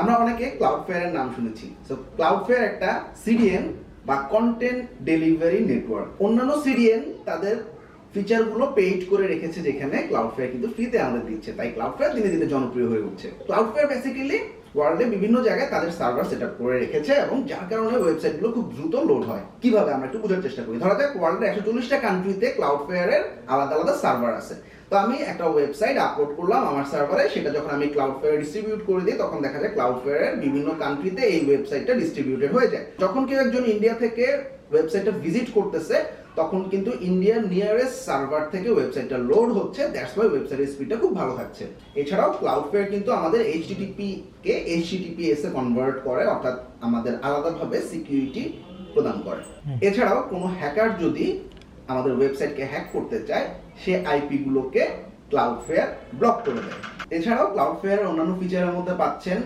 আমরা অনেকে ক্লাউডফেয়ারের নাম শুনেছি। সো ক্লাউডফেয়ার একটা সিডিএন বা কন্টেন্ট ডেলিভারি নেটওয়ার্ক। অন্যান্য সিডিএন তাদের ফিচারগুলো পেইড করে রেখেছে, যেখানে ক্লাউডফেয়ার কিন্তু ফ্রিতে আমাদের দিচ্ছে, তাই ক্লাউডফেয়ার দিনে দিনে জনপ্রিয় হয়ে উঠছে। ক্লাউডফেয়ার বেসিক্যালি ওয়ার্ল্ডে বিভিন্ন জায়গায় তাদের সার্ভার সেট আপ করে রেখেছে এবং যার কারণে ওয়েবসাইটগুলো খুব দ্রুত লোড হয়। কিভাবে আমরা একটু বোঝার চেষ্টা করি। ধরা যাক ওয়ার্ল্ডের 140টা কান্ট্রিতে ক্লাউডফেয়ারের আলাদা আলাদা সার্ভার আছে। তো আমি একটা ওয়েবসাইট আপলোড করলাম আমার সার্ভারে, সেটা যখন আমি ক্লাউডফেয়ার ডিস্ট্রিবিউট করে দিই তখন দেখা যায় ক্লাউডফেয়ারের বিভিন্ন কান্ট্রিতে এই ওয়েবসাইটটা ডিস্ট্রিবিউটেড হয়ে যায়। যখন কেউ একজন ইন্ডিয়া থেকে ওয়েবসাইটটা ভিজিট করতেছে তখন কিন্তু ইন্ডিয়ার নিয়ারেস্ট সার্ভার থেকে ওয়েবসাইটটা লোড হচ্ছে, দ্যাটস ওয়াই ওয়েবসাইটের স্পিডটা খুব ভালো থাকছে। এছাড়াও ক্লাউডফেয়ার কিন্তু আমাদের এইচটিটিপি কে এইচটিটিপিএস এ কনভার্ট করে, অর্থাৎ আমাদের আলাদাভাবে সিকিউরিটি প্রদান করে। এছাড়াও কোনো হ্যাকার যদি আমাদের ওয়েবসাইটকে হ্যাক করতে চায়, সে আইপি গুলোকে ক্লাউডফেয়ার ব্লক করে দেয়। এছাড়াও ক্লাউডফেয়ারের অন্যান্য ফিচারের মধ্যে পাচ্ছেন